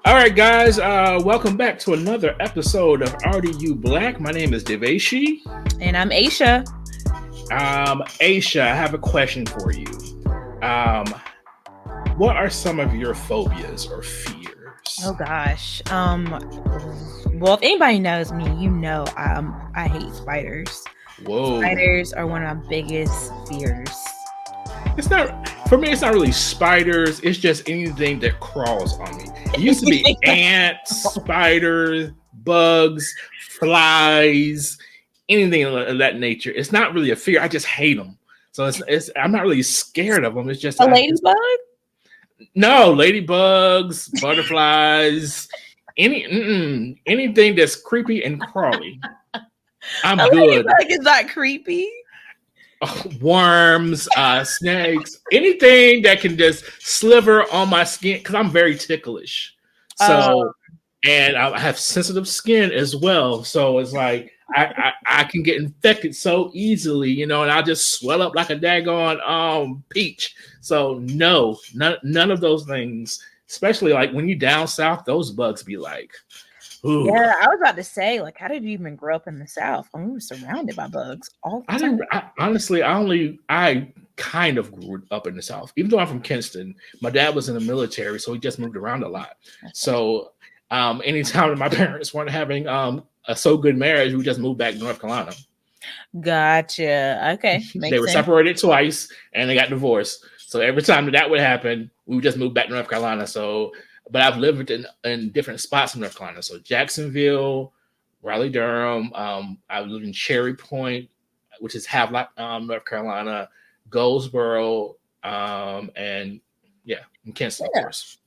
All right, guys, welcome back to another episode of RDU Black. My name is DeVashi. And I'm Aisha. Aisha, I have a question for you. Um, what are some of your phobias or fears? Oh gosh. Well, if anybody knows me, you know I hate spiders. Whoa. Spiders are one of my biggest fears. It's not, for me, it's not really spiders. It's just anything that crawls on me. It used to be ants, spiders, bugs, flies, anything of that nature. It's not really a fear. I just hate them. So it's I'm not really scared of them. It's just a ladybug. No, ladybugs, butterflies, anything that's creepy and crawly. I'm a good. Ladybug is not creepy. Worms, snakes, anything that can just sliver on my skin because I'm very ticklish. So, and I have sensitive skin as well. So it's like I can get infected so easily, and I'll just swell up like a daggone peach. So no, none of those things. Especially like when you down south, those bugs be like, ooh. Yeah, I was about to say, like, how did you even grow up in the South? I mean, we were surrounded by bugs all the time. Honestly, I kind of grew up in the South. Even though I'm from Kinston, my dad was in the military, so he just moved around a lot. So anytime that my parents weren't having a so good marriage, we just moved back to North Carolina. Gotcha. Okay. They were separated twice, and they got divorced. So every time that would happen, we would just move back to North Carolina. So, but I've lived in different spots in North Carolina. So Jacksonville, Raleigh, Durham. I lived in Cherry Point, which is Havelock, North Carolina, Goldsboro, and in Kinston, of course.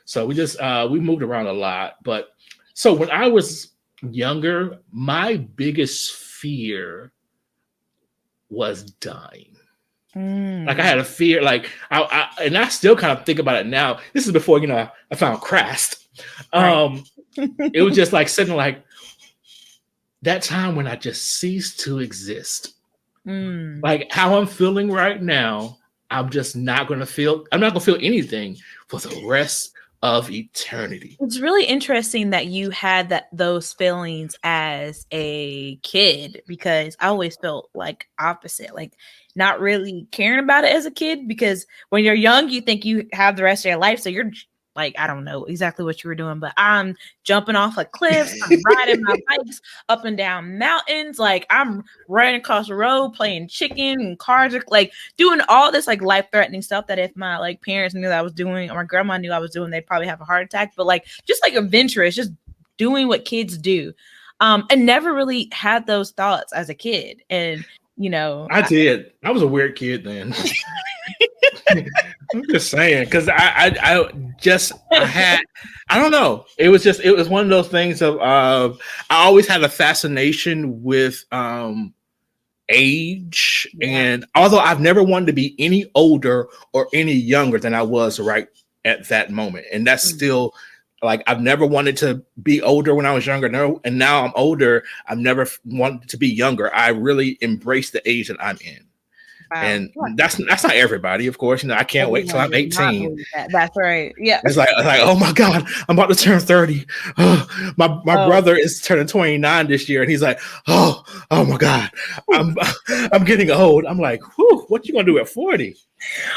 So we moved around a lot. But so when I was younger, my biggest fear was dying. Like I had a fear, like I still kind of think about it now. This is before I found Crast. Right. It was just like sitting like that time when I just ceased to exist. Like how I'm feeling right now, I'm just not gonna feel. I'm not gonna feel anything for the rest of eternity. It's really interesting that you had those feelings as a kid, because I always felt like opposite, like not really caring about it as a kid, because when you're young, you think you have the rest of your life. So you're like, I don't know exactly what you were doing, but I'm jumping off of cliffs, I'm riding my bikes up and down mountains, like I'm riding across the road, playing chicken, and cars are like doing all this like life-threatening stuff that if my like parents knew that I was doing, or my grandma knew I was doing, they'd probably have a heart attack. But like just like adventurous, just doing what kids do. And never really had those thoughts as a kid. And I did. I was a weird kid then. I'm just saying, because I don't know. It was one of those things of I always had a fascination with age, and although I've never wanted to be any older or any younger than I was right at that moment, and that's still like I've never wanted to be older when I was younger. No, and now I'm older. I've never wanted to be younger. I really embrace the age that I'm in. Wow. And that's not everybody, of course. I can't wait till I'm 18. That's right. Yeah. It's like, oh my God, I'm about to turn 30. Oh, my brother is turning 29 this year, and he's like, oh my God, I'm getting old. I'm like, whew, what you gonna do at 40?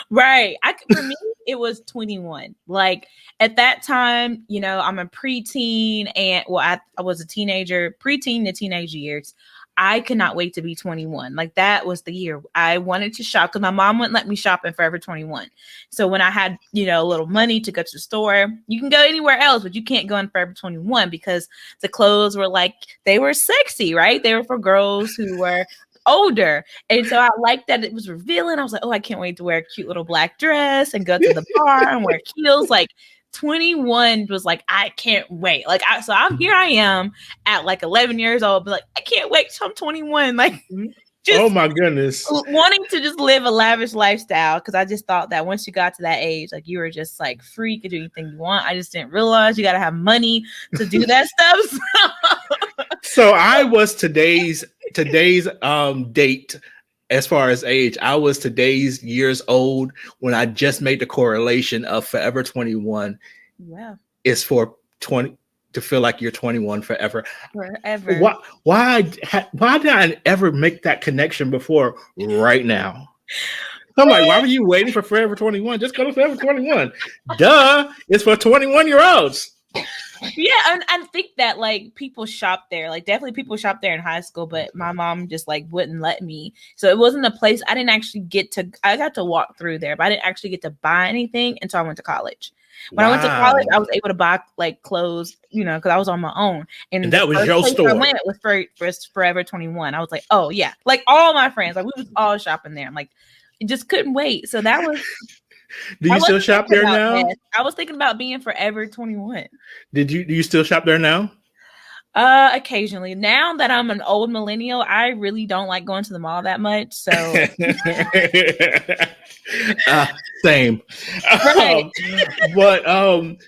Right. For me, it was 21. Like at that time, I'm a preteen, and I was a teenager, preteen to teenage years. I could not wait to be 21. Like that was the year I wanted to shop, because my mom wouldn't let me shop in Forever 21. So when I had, a little money to go to the store, you can go anywhere else, but you can't go in Forever 21 because the clothes were like, they were sexy, right? They were for girls who were older. And so I liked that it was revealing. I was like, oh, I can't wait to wear a cute little black dress and go to the bar and wear heels. Like 21 was like, I can't wait. Like, so I'm here. I am at like 11 years old, but like, I can't wait till I'm 21. Like, just oh my goodness, wanting to just live a lavish lifestyle. Because I just thought that once you got to that age, like you were just like free, you could do anything you want. I just didn't realize you got to have money to do that stuff. So I was today's date. As far as age, I was today's years old when I just made the correlation of Forever 21 is for 20 to feel like you're 21 forever. Forever. Why did I ever make that connection before right now? I'm like, why were you waiting for Forever 21? Just go to Forever 21. Duh, it's for 21-year-olds. Yeah, and I think that like people shop there, like definitely people shop there in high school, but my mom just like wouldn't let me. So it wasn't a place I didn't actually get to. I got to walk through there, but I didn't actually get to buy anything until I went to college. When I went to college, I was able to buy like clothes, you know, because I was on my own. And that was your store. I went was for Forever 21. I was like, oh yeah, like all my friends, like we was all shopping there. I'm like, just couldn't wait. So that was. Do you still shop there now? That. I was thinking about being Forever 21. Do you still shop there now? Occasionally. Now that I'm an old millennial, I really don't like going to the mall that much. So same. Right.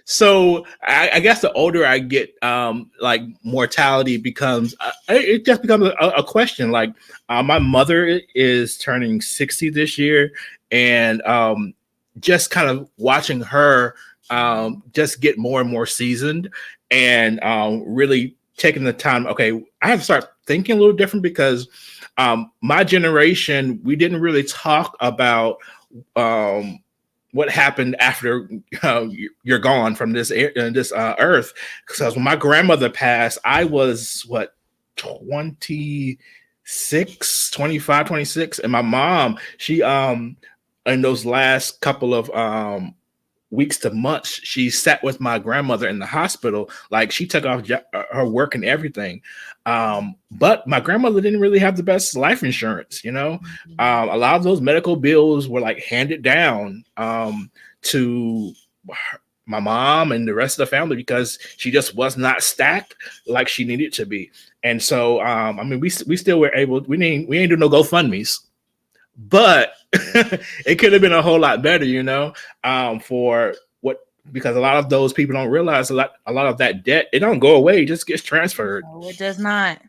So I guess the older I get, like mortality becomes it just becomes a question. Like my mother is turning 60 this year, and just kind of watching her just get more and more seasoned, and really taking the time. Okay, I have to start thinking a little different, because my generation, we didn't really talk about what happened after you're gone from this earth. Because when my grandmother passed, I was 26, 25, 26, and my mom, she in those last couple of weeks to months, she sat with my grandmother in the hospital. Like, she took off her work and everything. But my grandmother didn't really have the best life insurance, you know. A lot of those medical bills were like handed down to my mom and the rest of the family, because she just was not stacked like she needed to be. And so, I mean, we still were able, we ain't do no GoFundMes, but it could have been a whole lot better, you know, because a lot of those people don't realize a lot of that debt, it don't go away, it just gets transferred. No, it does not.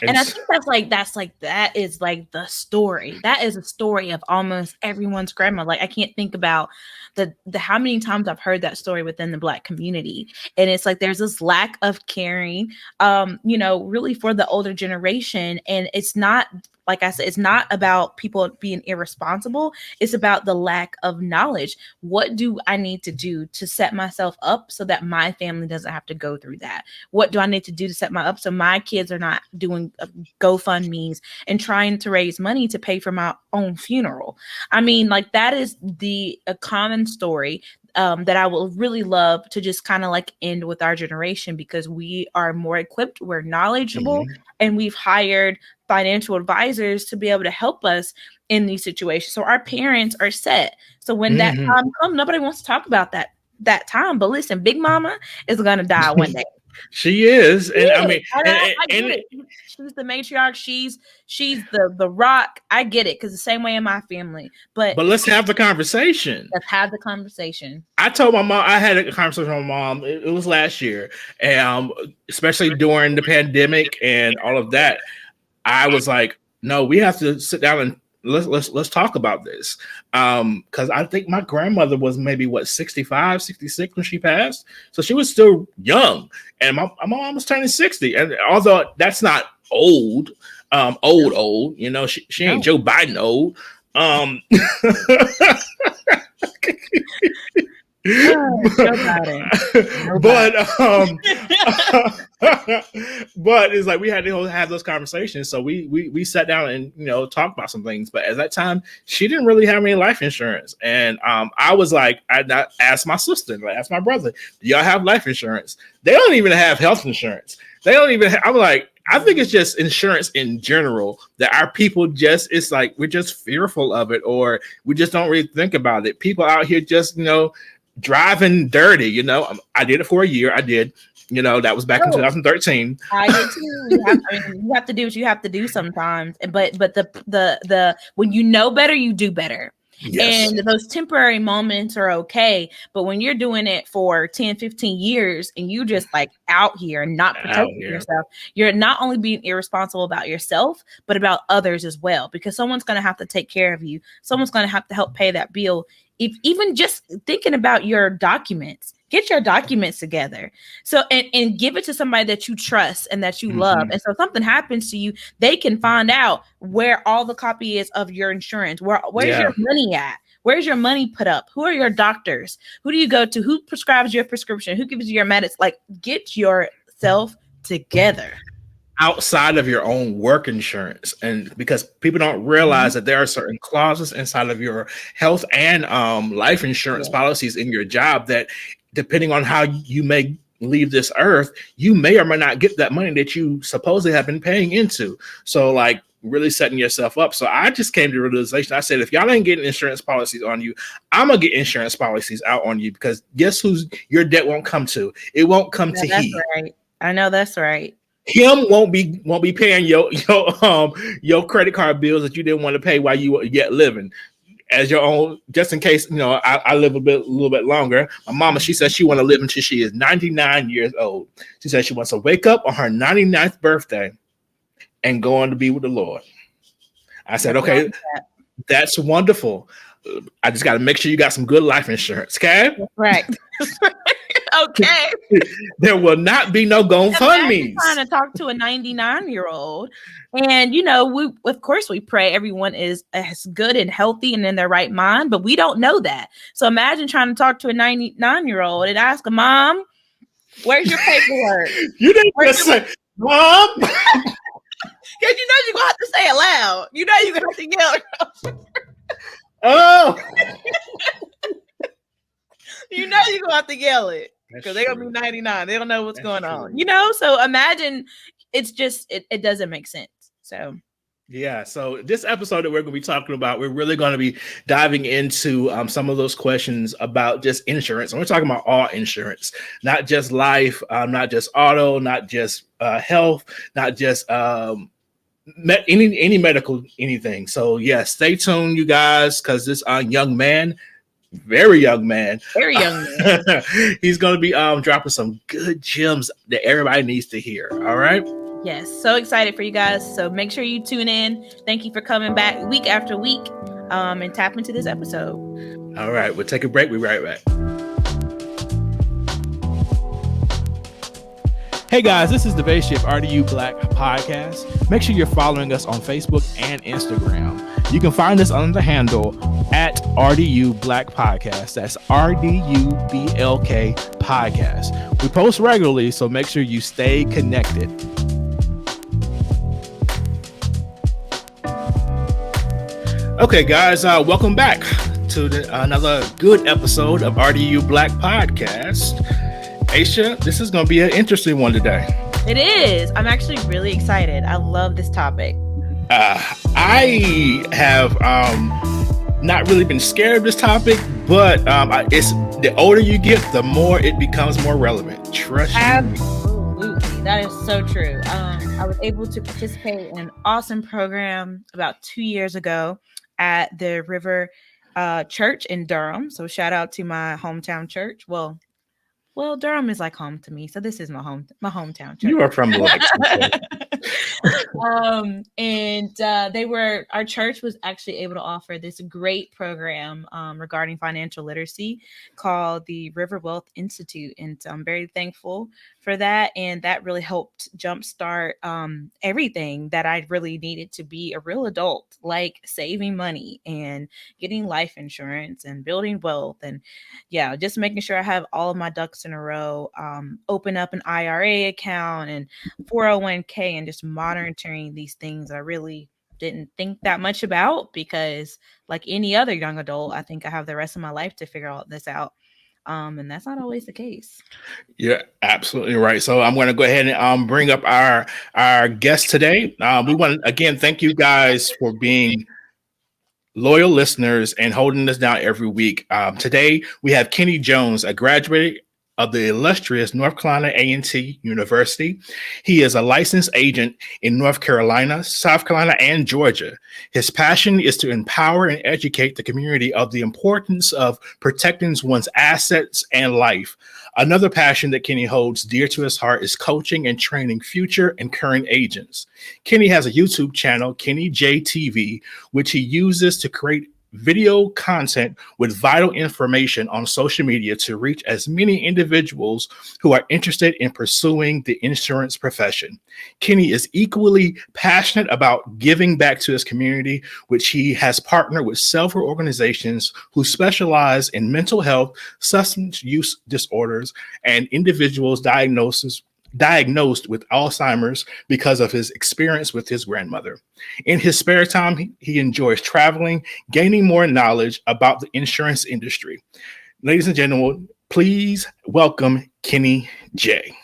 And I think that is like the story. That is a story of almost everyone's grandma. Like, I can't think about the how many times I've heard that story within the Black community. And it's like there's this lack of caring, you know, really for the older generation. And it's not, like I said, it's not about people being irresponsible. It's about the lack of knowledge. What do I need to do to set myself up so that my family doesn't have to go through that? What do I need to do to set my up so my kids are not doing GoFundMes and trying to raise money to pay for my own funeral? I mean, like, that is a common story that I will really love to just kind of like end with our generation, because we are more equipped, we're knowledgeable, and we've hired financial advisors to be able to help us in these situations. So our parents are set. So when that time comes, nobody wants to talk about that time. But listen, Big Mama is gonna die one day. She is, and I mean, I get it. She's the matriarch. She's the rock. I get it, because the same way in my family. But let's have the conversation. Let's have the conversation. I told my mom, I had a conversation with my mom. It was last year, and especially during the pandemic and all of that, I was like, no, we have to sit down and let's talk about this. Because I think my grandmother was maybe 65, 66 when she passed. So she was still young. And my mom was turning 60. And although that's not old, you know, she ain't Joe Biden old. But it's like we had to have those conversations. So we sat down and, you know, talked about some things. But at that time, she didn't really have any life insurance, and I was like, I asked my sister, I asked my brother, do y'all have life insurance? They don't even have health insurance. They don't even. I'm like, I think it's just insurance in general that our people it's like we're just fearful of it, or we just don't really think about it. People out here just, you know, driving dirty, you know. I did it for a year. I did, you know, that was back in 2013. I did too. You have to do what you have to do sometimes. But the when you know better, you do better. Yes. And those temporary moments are okay. But when you're doing it for 10, 15 years and you just like out here and not protecting yourself, you're not only being irresponsible about yourself, but about others as well. Because someone's going to have to take care of you. Someone's going to have to help pay that bill. If even just thinking about your documents, get your documents together. So and give it to somebody that you trust and that you love. And so if something happens to you, they can find out where all the copy is of your insurance. Where's your money at? Where's your money put up? Who are your doctors? Who do you go to? Who prescribes your prescription? Who gives you your medicine? Like, get yourself together. Outside of your own work insurance, and because people don't realize that there are certain clauses inside of your health and life insurance policies in your job that, depending on how you may leave this earth, you may or may not get that money that you supposedly have been paying into. So like really setting yourself up. So I just came to the realization. I said, if y'all ain't getting insurance policies on you, I'm gonna get insurance policies out on you, because guess who's your debt won't come to? It won't come to that's he. Right. I know that's right. Him won't be paying your credit card bills that you didn't want to pay while you were yet living. As your own, just in case, I live a little bit longer. My mama, she says she want to live until she is 99 years old. She says she wants to wake up on her 99th birthday and go on to be with the Lord. I said, okay, that's wonderful. I just got to make sure you got some good life insurance, okay? Right. Okay. There will not be no GoFundMe. Trying to talk to a 99-year-old, and we of course we pray everyone is as good and healthy and in their right mind, but we don't know that. So imagine trying to talk to a 99-year-old and ask a mom, "Where's your paperwork?" You didn't just say, "Mom," because you're gonna have to say it loud. You're gonna have to yell. Oh. You're gonna have to yell it. Because they're gonna be 99. They don't know what's going on. So imagine it doesn't make sense. So yeah. So this episode that we're going to be talking about, we're really going to be diving into some of those questions about just insurance. And we're talking about all insurance, not just life, not just auto, not just health, not just any medical anything. So yeah, stay tuned, you guys, because this young man, very young man, he's going to be dropping some good gems that everybody needs to hear. All right. Yes, so excited for you guys. So make sure you tune in. Thank you for coming back week after week and tap into this episode. All right, we'll take a break. We'll be right back. Hey guys, this is DeVashi of RDU Black Podcast. Make sure you're following us on Facebook and Instagram. You can find us under the handle at RDU Black Podcast. That's RDUBLK Podcast. We post regularly, so make sure you stay connected. Okay, guys, welcome back to another good episode of RDU Black Podcast. Aisha, this is going to be an interesting one today. It is. I'm actually really excited. I love this topic. I have not really been scared of this topic, but it's the older you get, the more it becomes more relevant. Trust me. Absolutely. That is so true. I was able to participate in an awesome program about 2 years ago at the River Church in Durham. So shout out to my hometown church. Well, Durham is like home to me, so this is my hometown church. You are from Lexington. Our church was actually able to offer this great program regarding financial literacy called the River Wealth Institute. And so I'm very thankful for that. And that really helped jumpstart everything that I really needed to be a real adult, like saving money and getting life insurance and building wealth. And just making sure I have all of my ducks in a row, open up an IRA account and 401k, and just monitoring these things I really didn't think that much about, because like any other young adult, I think I have the rest of my life to figure all this out. And that's not always the case. You're absolutely right. So I'm going to go ahead and bring up our guest today. We want to again thank you guys for being loyal listeners and holding us down every week. Today we have Kenny Jones, a graduate of the illustrious North Carolina A&T University. He is a licensed agent in North Carolina, South Carolina, and Georgia. His passion is to empower and educate the community of the importance of protecting one's assets and life. Another passion that Kenny holds dear to his heart is coaching and training future and current agents. Kenny has a YouTube channel, Kenny J TV, which he uses to create video content with vital information on social media to reach as many individuals who are interested in pursuing the insurance profession. Kenny is equally passionate about giving back to his community, which he has partnered with several organizations who specialize in mental health, substance use disorders, and individuals diagnosed with Alzheimer's because of his experience with his grandmother. In his spare time, he enjoys traveling, gaining more knowledge about the insurance industry. Ladies and gentlemen, please welcome Kenny J.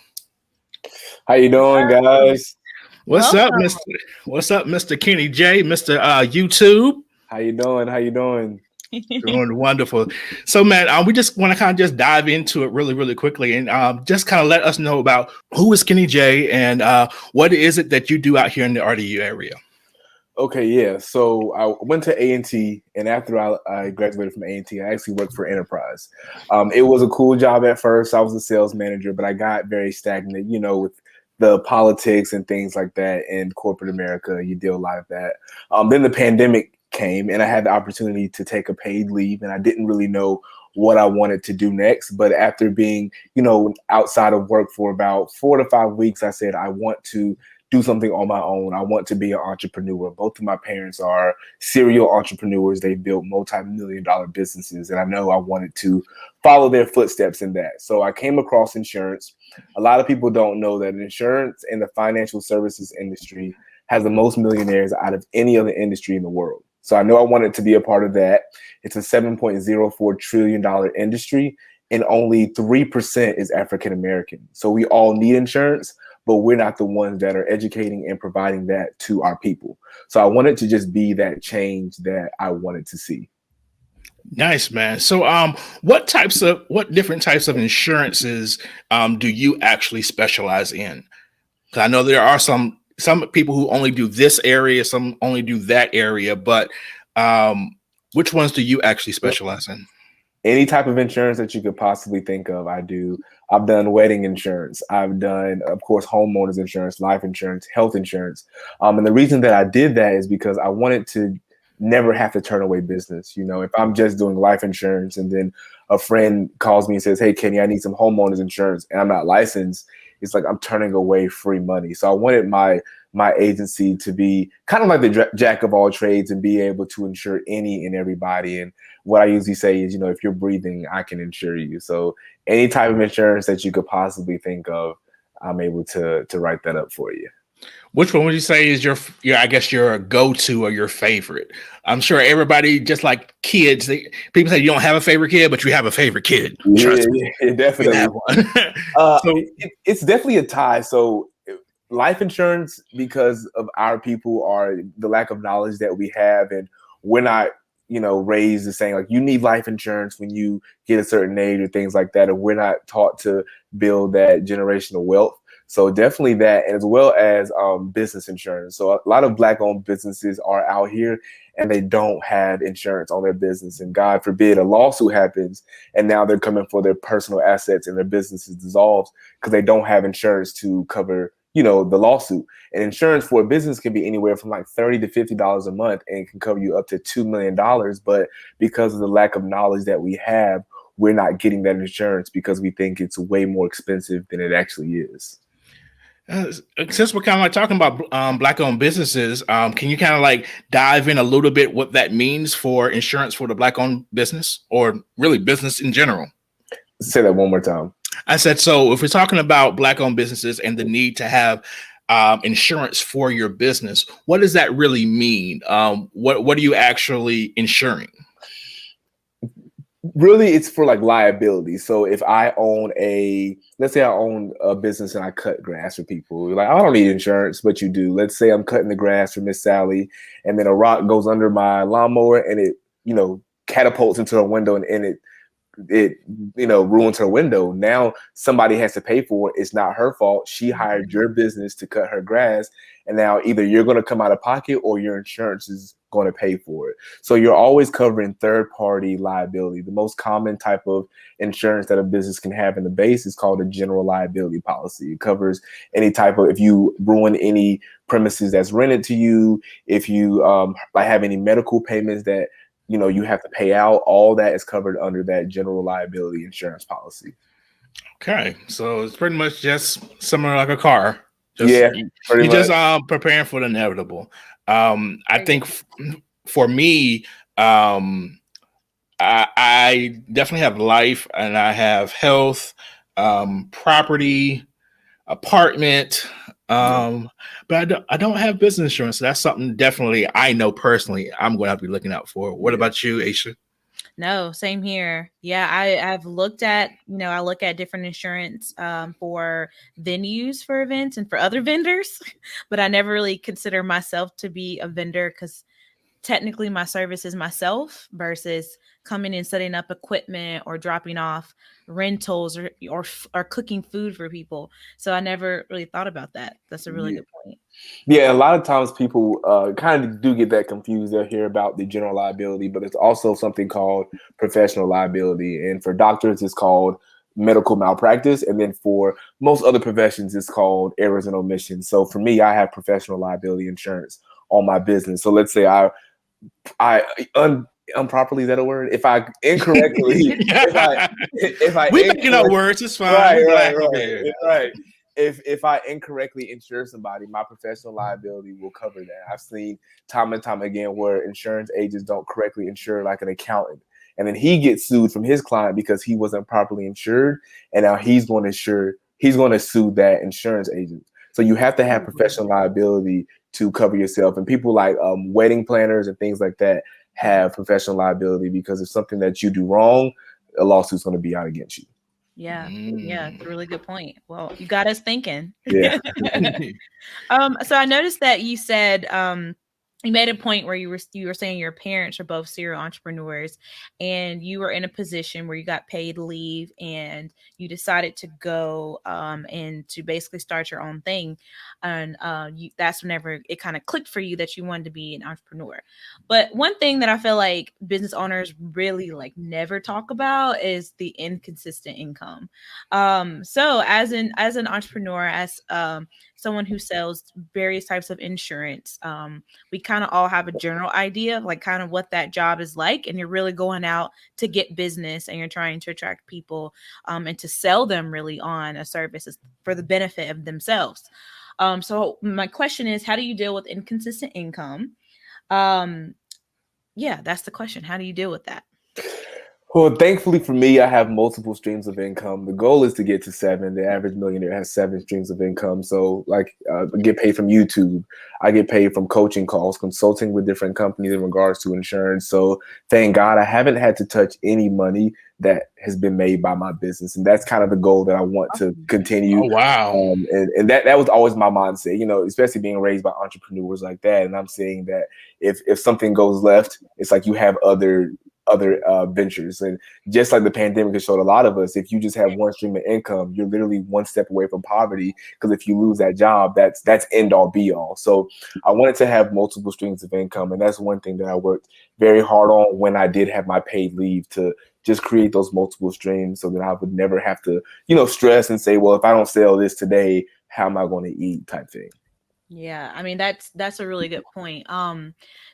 How you doing, guys? What's up, Mr. Kenny J, Mr. YouTube? How you doing? How you doing? Doing wonderful. So, man, we just want to kind of just dive into it really, really quickly, and just kind of let us know about who is Kenny J and what is it that you do out here in the RDU area. Okay, yeah. So I went to A&T, and after I graduated from A&T, I actually worked for Enterprise. It was a cool job at first. I was a sales manager, but I got very stagnant, with the politics and things like that in corporate America. You deal a lot of that. Then the pandemic came, and I had the opportunity to take a paid leave, and I didn't really know what I wanted to do next. But after being, outside of work for about 4 to 5 weeks, I said, I want to do something on my own. I want to be an entrepreneur. Both of my parents are serial entrepreneurs. They built multi-million-dollar businesses, and I know I wanted to follow their footsteps in that. So I came across insurance. A lot of people don't know that insurance in the financial services industry has the most millionaires out of any other industry in the world. So I know I wanted to be a part of that. It's a $7.04 trillion industry, and only 3% is African American. So we all need insurance, but we're not the ones that are educating and providing that to our people. So I wanted to just be that change that I wanted to see. Nice, man. So what different types of insurances do you actually specialize in? Because I know there are some people who only do this area, some only do that area, but which ones do you actually specialize in? Any type of insurance that you could possibly think of, I do. I've done wedding insurance. I've done, of course, homeowners insurance, life insurance, health insurance. And the reason that I did that is because I wanted to never have to turn away business. If I'm just doing life insurance and then a friend calls me and says, hey, Kenny, I need some homeowners insurance, and I'm not licensed, it's like I'm turning away free money. So I wanted my agency to be kind of like the jack of all trades and be able to insure any and everybody. And what I usually say is, if you're breathing, I can insure you. So any type of insurance that you could possibly think of, I'm able to write that up for you. Which one would you say is your I guess your go-to or your favorite? I'm sure everybody, just like kids, people say you don't have a favorite kid, but you have a favorite kid. Yeah, definitely. It's definitely a tie. So life insurance, because of our people, are the lack of knowledge that we have, and we're not, raised as saying like you need life insurance when you get a certain age or things like that, and we're not taught to build that generational wealth. So definitely that, as well as business insurance. So a lot of Black-owned businesses are out here and they don't have insurance on their business. And God forbid a lawsuit happens and now they're coming for their personal assets and their business is dissolved because they don't have insurance to cover, the lawsuit. And insurance for a business can be anywhere from like $30 to $50 a month and can cover you up to $2 million. But because of the lack of knowledge that we have, we're not getting that insurance because we think it's way more expensive than it actually is. Since we're kind of like talking about Black-owned businesses, can you kind of like dive in a little bit what that means for insurance for the Black-owned business, or really business in general? Say that one more time. I said, so if we're talking about Black-owned businesses and the need to have insurance for your business, what does that really mean? What are you actually insuring? Really, it's for like liability. So if I own let's say I own a business and I cut grass for people, you're like, I don't need insurance, but you do. Let's say I'm cutting the grass for Miss Sally, and then a rock goes under my lawnmower and it, catapults into a window and it ruins her window. Now somebody has to pay for it. It's not her fault. She hired your business to cut her grass, and now either you're going to come out of pocket or your insurance is going to pay for it. So you're always covering third-party liability. The most common type of insurance that a business can have in the base is called a general liability policy. It covers any type of, if you ruin any premises that's rented to you, if you have any medical payments that you have to pay out. All that is covered under that general liability insurance policy. Okay, so it's pretty much just similar like a car. Yeah, pretty you're much. just preparing for the inevitable. I think for me, I definitely have life, and I have health, property, apartment, but I don't have business insurance. So that's something definitely I know personally I'm going to have to be looking out for. What about you, Aisha? No, same here. Yeah, I've looked at, I look at different insurance for venues for events and for other vendors, but I never really consider myself to be a vendor because technically my service is myself versus coming and setting up equipment or dropping off rentals or cooking food for people. So I never really thought about that. That's a really good point. Yeah, a lot of times people kind of do get that confused. They'll hear about the general liability, but it's also something called professional liability. And for doctors, it's called medical malpractice. And then for most other professions, it's called errors and omissions. So for me, I have professional liability insurance on my business. So let's say improperly, is that a word? If I incorrectly, if I we making up words, it's fine. Right. If I incorrectly insure somebody, my professional liability will cover that. I've seen time and time again where insurance agents don't correctly insure like an accountant, and then he gets sued from his client because he wasn't properly insured, and now he's going to sue that insurance agent. So you have to have professional liability to cover yourself, and people like wedding planners and things like that have professional liability because if something that you do wrong, a lawsuit's going to be out against you. Yeah, it's a really good point. Well, you got us thinking. Yeah. So I noticed that you said you made a point where you were saying your parents are both serial entrepreneurs, and you were in a position where you got paid leave, and you decided to go and to basically start your own thing, and that's whenever it kind of clicked for you that you wanted to be an entrepreneur. But one thing that I feel like business owners really like never talk about is the inconsistent income. So as an entrepreneur, as someone who sells various types of insurance, we kind of all have a general idea of like kind of what that job is like, and you're really going out to get business and you're trying to attract people and to sell them really on a service for the benefit of themselves. So my question is, how do you deal with inconsistent income? Yeah, that's the question. How do you deal with that? Well, thankfully for me, I have multiple streams of income. The goal is to get to 7. The average millionaire has 7 streams of income. So like I get paid from YouTube. I get paid from coaching calls, consulting with different companies in regards to insurance. So thank God I haven't had to touch any money that has been made by my business. And that's kind of the goal that I want to continue. Oh, wow. And that was always my mindset, especially being raised by entrepreneurs like that. And I'm saying that if something goes left, it's like you have other ventures. And just like the pandemic has showed a lot of us, if you just have one stream of income, you're literally one step away from poverty, because if you lose that job, that's end all be all. So I wanted to have multiple streams of income, and that's one thing that I worked very hard on when I did have my paid leave, to just create those multiple streams so that I would never have to stress and say, well, if I don't sell this today, how am I going to eat, type thing. Yeah, I mean, that's a really good point.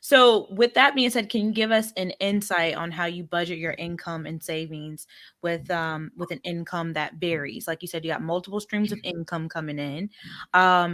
So with that being said, can you give us an insight on how you budget your income and savings with an income that varies? Like you said, you got multiple streams of income coming in.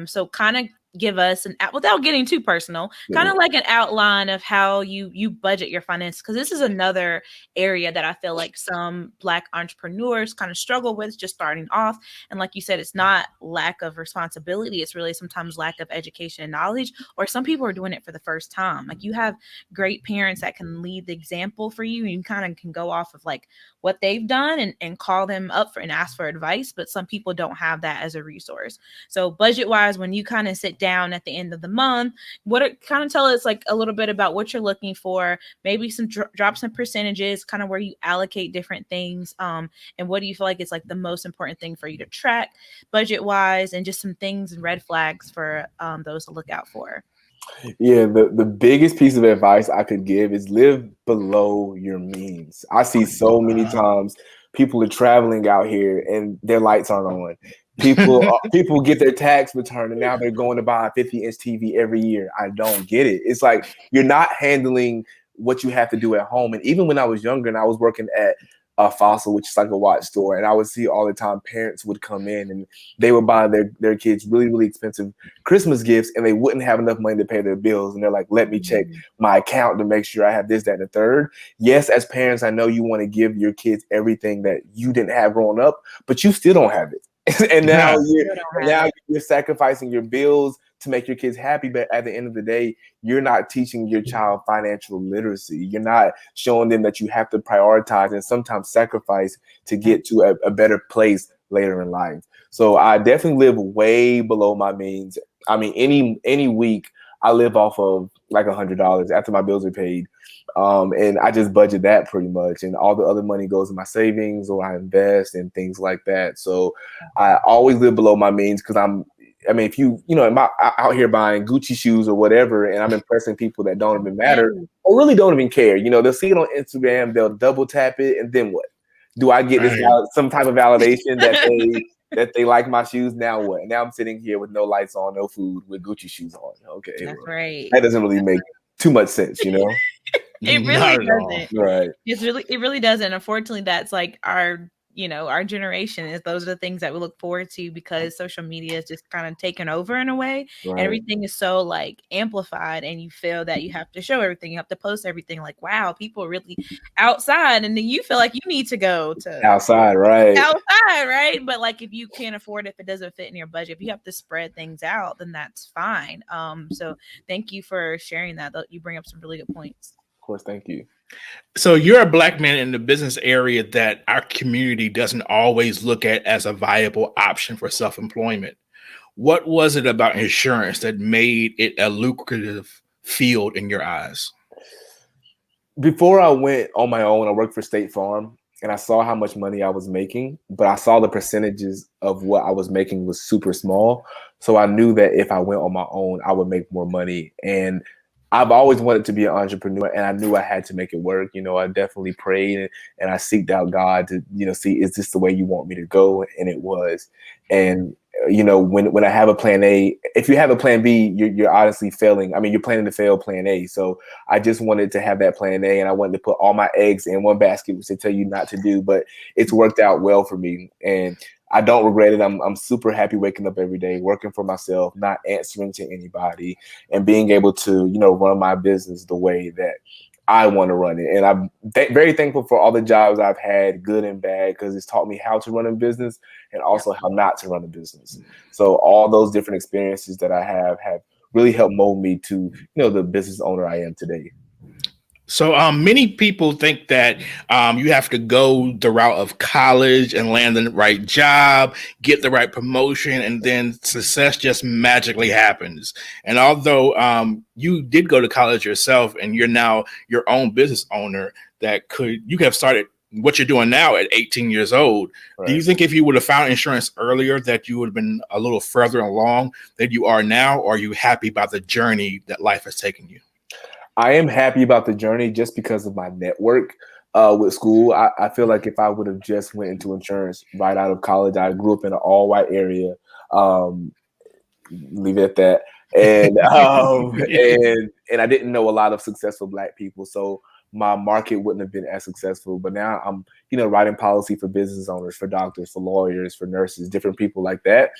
So kind of give us without getting too personal, kind of like an outline of how you budget your finances, because this is another area that I feel like some Black entrepreneurs kind of struggle with just starting off. And like you said, it's not lack of responsibility, it's really sometimes lack of education and knowledge, or some people are doing it for the first time. Like you have great parents that can lead the example for you, and you kind of can go off of like what they've done and call them up and ask for advice, but some people don't have that as a resource. So budget wise, when you kind of sit down at the end of the month, kind of tell us like a little bit about what you're looking for, maybe some drops and percentages, kind of where you allocate different things, and what do you feel like is like the most important thing for you to track budget wise, and just some things and red flags for those to look out for. Yeah, the biggest piece of advice I could give is live below your means. I see so many times people are traveling out here and their lights aren't on. People get their tax return and now they're going to buy a 50-inch TV every year. I don't get it. It's like you're not handling what you have to do at home. And even when I was younger and I was working at Fossil, which is like a watch store, and I would see all the time parents would come in and they would buy their kids really, really expensive Christmas gifts, and they wouldn't have enough money to pay their bills. And they're like, let me check my account to make sure I have this, that, and the third. Yes, as parents, I know you want to give your kids everything that you didn't have growing up, but you still don't have it. And now you're sacrificing your bills to make your kids happy, but at the end of the day, you're not teaching your child financial literacy. You're not showing them that you have to prioritize and sometimes sacrifice to get to a better place later in life. So I definitely live way below my means. I mean, any week I live off of like $100 after my bills are paid. And I just budget that pretty much, and all the other money goes in my savings or I invest and things like that. So I always live below my means because if I'm out here buying Gucci shoes or whatever, and I'm impressing people that don't even matter or really don't even care. They'll see it on Instagram, they'll double tap it, and then what? Do I get some type of validation that they like my shoes? Now what? Now I'm sitting here with no lights on, no food, with Gucci shoes on. Okay, that's right. That doesn't really make too much sense, It really doesn't. Right. It really doesn't. Unfortunately, that's like our generation is those are the things that we look forward to because social media is just kind of taken over in a way. Right. And everything is so like amplified, and you feel that you have to show everything, you have to post everything. Like, wow, people are really outside, and then you feel like you need to go to outside, right? But like, if you can't afford it, if it doesn't fit in your budget, if you have to spread things out, then that's fine. So thank you for sharing that. You bring up some really good points. Of course, thank you. So you're a Black man in the business area that our community doesn't always look at as a viable option for self-employment. What was it about insurance that made it a lucrative field in your eyes? Before I went on my own, I worked for State Farm, and I saw how much money I was making, but I saw the percentages of what I was making was super small. So I knew that if I went on my own, I would make more money. And I've always wanted to be an entrepreneur, and I knew I had to make it work. I definitely prayed and I seeked out God to, see, is this the way you want me to go? And it was. And, when I have a plan A, if you have a plan B, you're honestly failing. I mean, you're planning to fail plan A. So I just wanted to have that plan A, and I wanted to put all my eggs in one basket, which they tell you not to do, but it's worked out well for me. And I don't regret it. I'm super happy waking up every day, working for myself, not answering to anybody, and being able to, run my business the way that I want to run it. And I'm very thankful for all the jobs I've had, good and bad, because it's taught me how to run a business and also how not to run a business. So all those different experiences that I have really helped mold me to, the business owner I am today. So many people think that you have to go the route of college and land the right job, get the right promotion, and then success just magically happens. And although you did go to college yourself and you're now your own business owner, you could have started what you're doing now at 18 years old. Right. Do you think if you would have found insurance earlier that you would have been a little further along than you are now? Or are you happy about the journey that life has taken you? I am happy about the journey just because of my network with school. I feel like if I would have just went into insurance right out of college, I grew up in an all-white area. Leave it at that. And and I didn't know a lot of successful Black people, so my market wouldn't have been as successful. But now I'm, writing policy for business owners, for doctors, for lawyers, for nurses, different people like that.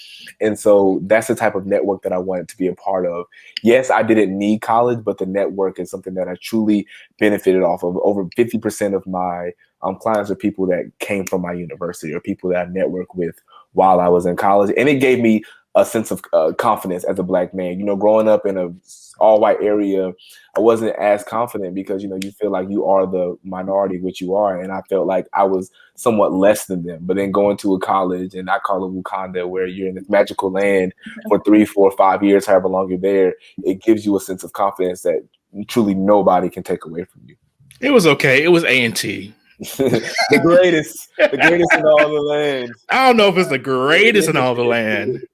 And so that's the type of network that I wanted to be a part of. Yes, I didn't need college, but the network is something that I truly benefited off of. Over 50% of my clients are people that came from my university or people that I networked with while I was in college. And it gave me a sense of confidence as a Black man. Growing up in a all-white area, I wasn't as confident because, you feel like you are the minority, which you are. And I felt like I was somewhat less than them. But then going to a college, and I call it Wakanda, where you're in this magical land for 3, 4, 5 years, however long you're there, it gives you a sense of confidence that truly nobody can take away from you. It was okay. It was A&T. the greatest in all the land. I don't know if it's the greatest in all the land.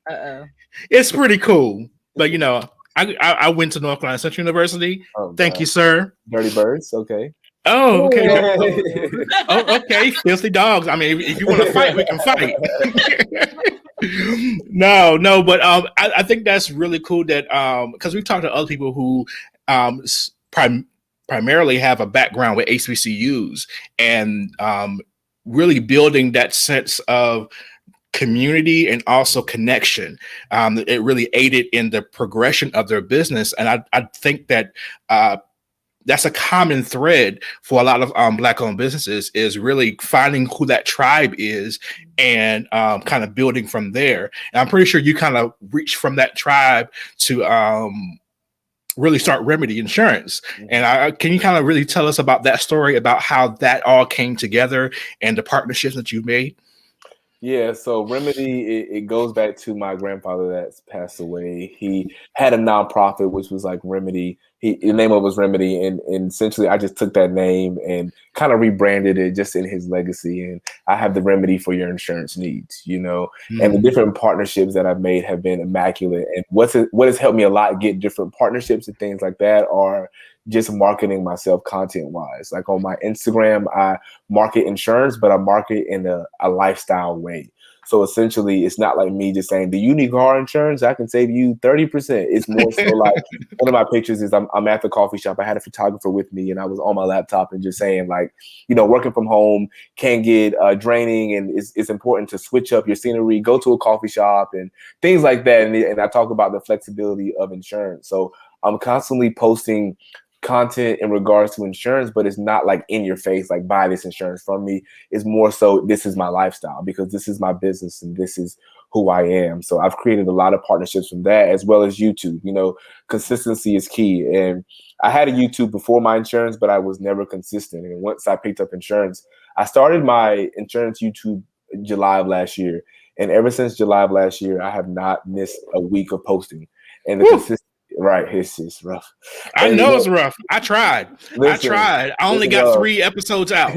It's pretty cool, but I went to North Carolina Central University. Oh, thank you, sir. Dirty Birds, okay. Oh, okay. Oh, okay. Filthy dogs. I mean, if you want to fight, we can fight. No, but I think that's really cool that because we've talked to other people who primarily have a background with HBCUs and really building that sense of community and also connection. It really aided in the progression of their business. And I think that that's a common thread for a lot of Black-owned businesses, is really finding who that tribe is and kind of building from there. And I'm pretty sure you kind of reached from that tribe to really start Remedy Insurance. And can you kind of really tell us about that story, about how that all came together and the partnerships that you made? Yeah, so Remedy, it goes back to my grandfather that's passed away. He had a nonprofit which was like Remedy. The name of it was Remedy, and essentially I just took that name and kind of rebranded it just in his legacy. And I have the remedy for your insurance needs, you know. And the different partnerships that I've made have been immaculate. And what has helped me a lot get different partnerships and things like that are just marketing myself content wise. Like on my Instagram, I market insurance, but I market in a lifestyle way. So essentially, it's not like me just saying, do you need car insurance? I can save you 30%. It's more so like one of my pictures is I'm at the coffee shop. I had a photographer with me and I was on my laptop and just saying, like, you know, working from home can get draining, and it's important to switch up your scenery, go to a coffee shop and things like that. And I talk about the flexibility of insurance. So I'm constantly posting content in regards to insurance, but it's not like in your face, like buy this insurance from me. It's more so this is my lifestyle, because this is my business and this is who I am. So I've created a lot of partnerships from that, as well as YouTube. You know, consistency is key. And I had a YouTube before my insurance, but I was never consistent. And once I picked up insurance, I started my insurance YouTube July of last year. And ever since July of last year, I have not missed a week of posting. And the consistency, right, it's rough. I know it's rough. I tried. I only got 3 episodes out,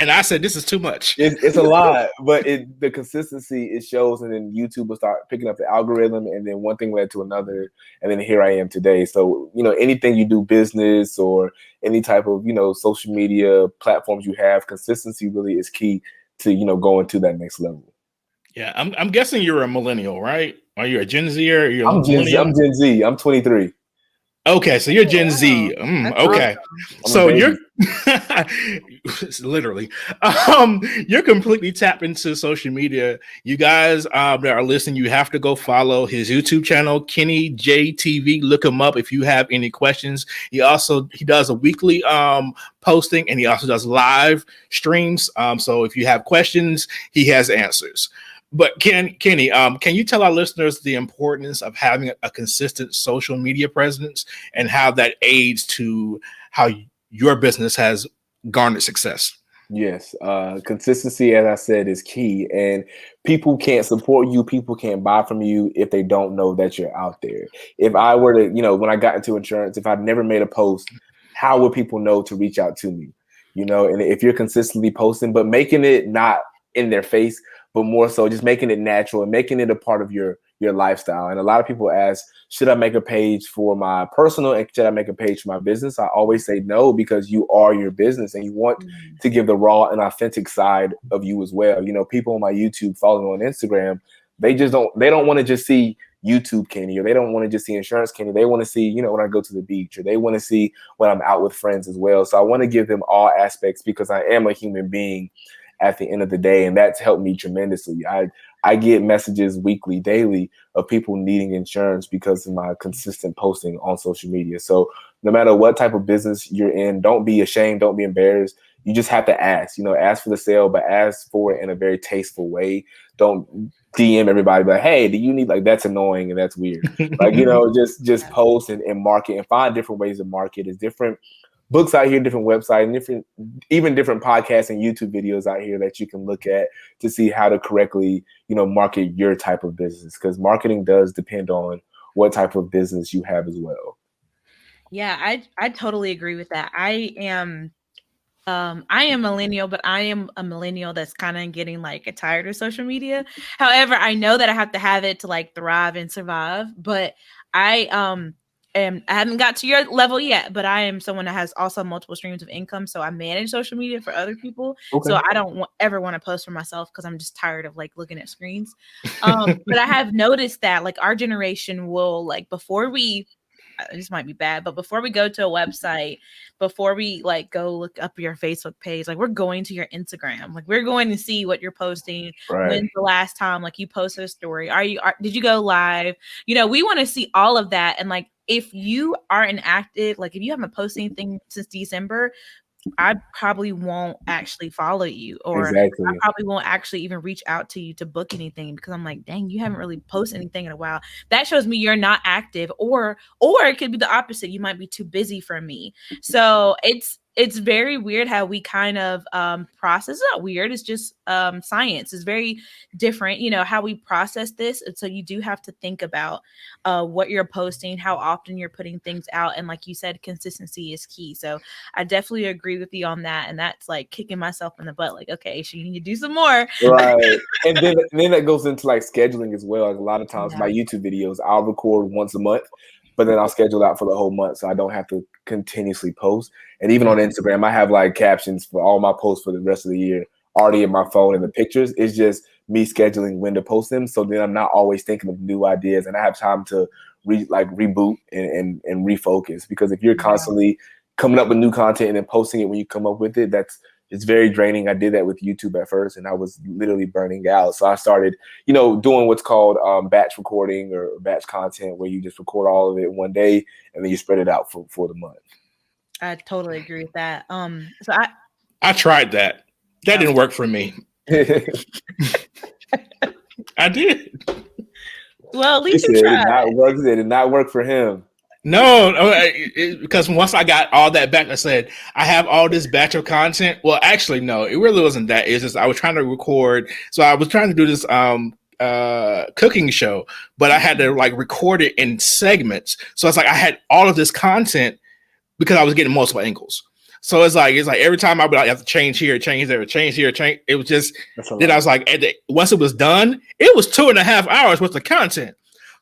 and I said this is too much. It's a lot, but the consistency it shows, and then YouTube will start picking up the algorithm, and then one thing led to another, and then here I am today. So, you know, anything you do, business or any type of, you know, social media platforms you have, consistency really is key to, you know, going to that next level. Yeah, I'm guessing you're a millennial, right? Are you a Gen Z or you're I'm Gen Z. I'm 23. Okay, so you're Gen Z. Okay, so you're literally you're completely tapped into social media. You guys that are listening, you have to go follow his YouTube channel, Kenny J TV. Look him up if you have any questions. He does a weekly posting, and he also does live streams. So if you have questions, he has answers. But Kenny, can you tell our listeners the importance of having a consistent social media presence and how that aids to how your business has garnered success? Yes. Consistency, as I said, is key. And people can't support you. People can't buy from you if they don't know that you're out there. If I were to, you know, when I got into insurance, if I'd never made a post, how would people know to reach out to me? You know, and if you're consistently posting, but making it not in their face, but more so just making it natural and making it a part of your lifestyle. And a lot of people ask, should I make a page for my personal and should I make a page for my business? I always say no, because you are your business and you want to give the raw and authentic side of you as well. You know, people on my YouTube following on Instagram, they don't want to just see YouTube Kenny, or they don't want to just see insurance Kenny. They want to see, you know, when I go to the beach, or they want to see when I'm out with friends as well. So I want to give them all aspects, because I am a human being at the end of the day, and that's helped me tremendously. I get messages weekly, daily of people needing insurance because of my consistent posting on social media. So no matter what type of business you're in, don't be ashamed, don't be embarrassed. You just have to ask, you know, ask for the sale, but ask for it in a very tasteful way. Don't DM everybody, but hey, do you need, like, that's annoying and that's weird. Like, you know, just post and market and find different ways to market. It's different books out here, different websites, and even different podcasts and YouTube videos out here that you can look at to see how to correctly, you know, market your type of business, because marketing does depend on what type of business you have as well. Yeah, I totally agree with that. I am millennial, but I am a millennial that's kind of getting like tired of social media. However, I know that I have to have it to like thrive and survive, but I haven't got to your level yet, but I am someone that has also multiple streams of income. So I manage social media for other people. Okay. So I don't ever want to post for myself because I'm just tired of like looking at screens. But I have noticed that like our generation will, like, before we this might be bad, but before we go to a website, before we like go look up your Facebook page, like we're going to your Instagram, like we're going to see what you're posting. Right. When's the last time like you posted a story? Did you go live? We want to see all of that. And like if you are inactive, like if you haven't posted anything since December, I probably won't actually follow you, or Exactly. I probably won't actually even reach out to you to book anything, because I'm like, dang, you haven't really posted anything in a while. That shows me you're not active, or it could be the opposite. You might be too busy for me. So it's very weird how we kind of process. It's not weird. It's just science. It's very different, how we process this. And so you do have to think about what you're posting, how often you're putting things out. And like you said, consistency is key. So I definitely agree with you on that. And that's like kicking myself in the butt. Like, okay, so you need to do some more. Right. And then that goes into like scheduling as well. Like a lot of times my YouTube videos, I'll record once a month, but then I'll schedule out for the whole month, so I don't have to continuously post. And even on Instagram, I have like captions for all my posts for the rest of the year already in my phone, and the pictures. It's just me scheduling when to post them, so then I'm not always thinking of new ideas, and I have time to reboot and refocus. Because if you're constantly coming up with new content and then posting it when you come up with it, it's very draining. I did that with YouTube at first, and I was literally burning out. So I started, doing what's called batch recording or batch content, where you just record all of it one day and then you spread it out for the month. I totally agree with that. So I tried that. That didn't work for me. I did. Well, at least you tried. It did not work for him. No, because once I got all that back, I said, I have all this batch of content. Well, actually, no, it really wasn't that. It's just I was trying to record. So I was trying to do this cooking show, but I had to like record it in segments. So it's like I had all of this content because I was getting multiple angles. So it's like every time I would have to change here, change there, change here, change. It was just, then I was like, once it was done, it was 2.5 hours worth of content.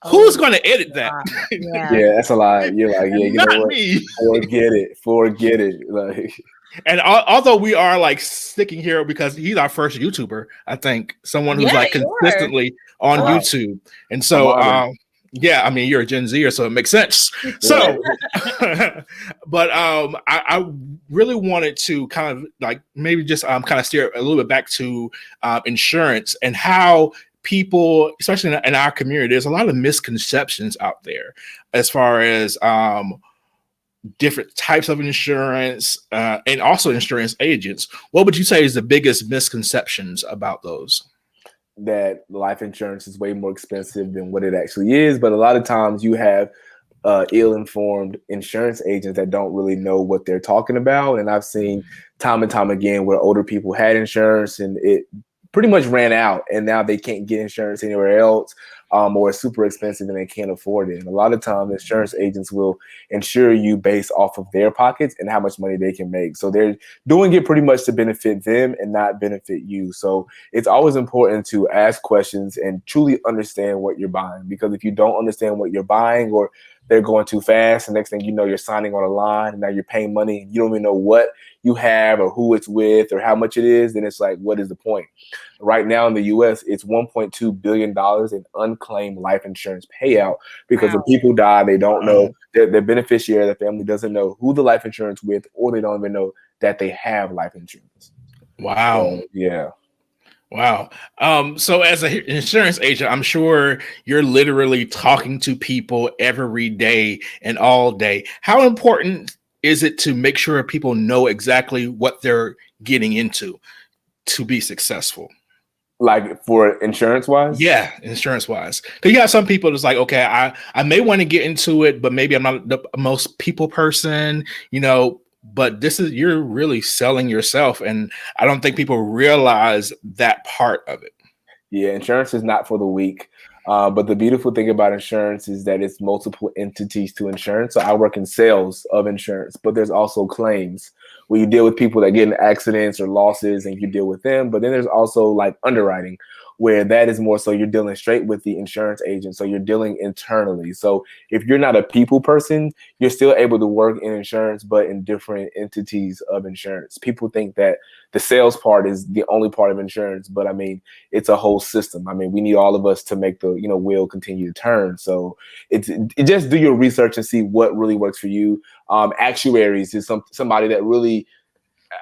Who's going to edit that? Yeah, that's a lot. You're like, yeah, not me. Forget it. Like, and although we are like sticking here because he's our first YouTuber, I think someone who's like consistently on YouTube, and so yeah, I mean you're a Gen Zer, so it makes sense. So, but I really wanted to kind of like maybe just kind of steer a little bit back to insurance and how people, especially in our community, there's a lot of misconceptions out there as far as different types of insurance and also insurance agents. What would you say is the biggest misconceptions about those? That life insurance is way more expensive than what it actually is. But a lot of times you have ill-informed insurance agents that don't really know what they're talking about. And I've seen time and time again where older people had insurance and it pretty much ran out, and now they can't get insurance anywhere else, or it's super expensive and they can't afford it. And a lot of times insurance agents will insure you based off of their pockets and how much money they can make. So they're doing it pretty much to benefit them and not benefit you. So it's always important to ask questions and truly understand what you're buying, because if you don't understand what you're buying, or they're going too fast, and next thing you know, you're signing on a line and now you're paying money and you don't even know what you have or who it's with or how much it is, then it's like, what is the point? Right now in the US, it's $1.2 billion in unclaimed life insurance payout because when people die, they don't know, their beneficiary, the family doesn't know who the life insurance with, or they don't even know that they have life insurance. Wow. So, yeah. Wow. So as an insurance agent, I'm sure you're literally talking to people every day and all day. How important is it to make sure people know exactly what they're getting into to be successful? Like for insurance wise? Yeah, insurance wise. Because you have some people that's like, okay, I may want to get into it, but maybe I'm not the most people person, but you're really selling yourself. And I don't think people realize that part of it. Yeah, insurance is not for the weak. But the beautiful thing about insurance is that it's multiple entities to insurance. So I work in sales of insurance, but there's also claims where you deal with people that get in accidents or losses and you deal with them. But then there's also like underwriting, where that is more so you're dealing straight with the insurance agent. So you're dealing internally. So if you're not a people person, you're still able to work in insurance, but in different entities of insurance. People think that the sales part is the only part of insurance, but I mean, it's a whole system. I mean, we need all of us to make the, wheel continue to turn. So it just do your research and see what really works for you. Actuaries is somebody that really,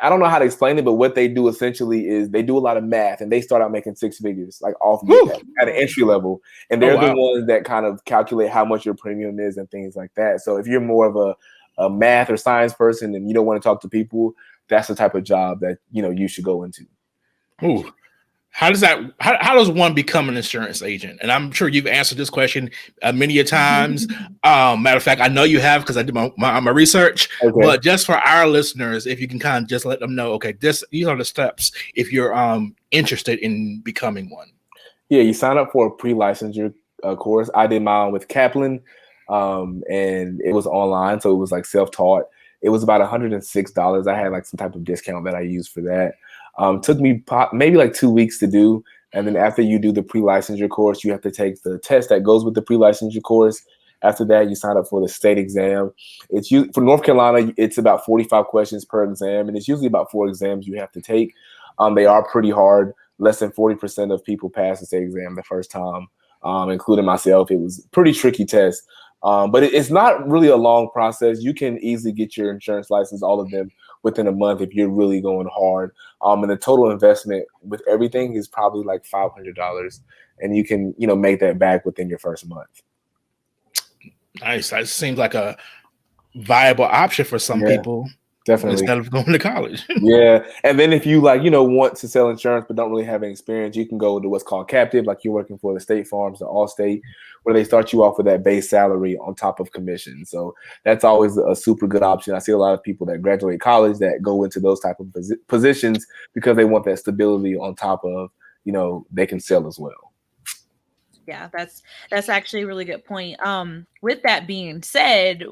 I don't know how to explain it, but what they do essentially is they do a lot of math and they start out making six figures, like off at an entry level. And they're the ones that kind of calculate how much your premium is and things like that. So if you're more of a math or science person and you don't want to talk to people, that's the type of job that, you should go into. Ooh. How does one become an insurance agent? And I'm sure you've answered this question many a times. Matter of fact, I know you have because I did my research. Okay. But just for our listeners, if you can kind of just let them know, okay, these are the steps if you're interested in becoming one. Yeah, you sign up for a pre-licensure course. I did mine with Kaplan, and it was online, so it was like self-taught. It was about $106. I had like some type of discount that I used for that. Took me maybe like 2 weeks to do. And then after you do the pre-licensure course, you have to take the test that goes with the pre-licensure course. After that, you sign up for the state exam. For North Carolina, it's about 45 questions per exam, and it's usually about 4 exams you have to take. They are pretty hard. Less than 40% of people pass the state exam the first time, including myself. It was a pretty tricky test. But it's not really a long process. You can easily get your insurance license, all of them, within a month if you're really going hard. And the total investment with everything is probably like $500, and you can, make that back within your first month. Nice. That seems like a viable option for some people. Definitely. Instead of going to college. Yeah. And then if you want to sell insurance but don't really have any experience, you can go to what's called captive, like you're working for the State Farms, the Allstate, where they start you off with that base salary on top of commission. So that's always a super good option. I see a lot of people that graduate college that go into those type of positions because they want that stability on top of, they can sell as well. Yeah, that's actually a really good point. With that being said,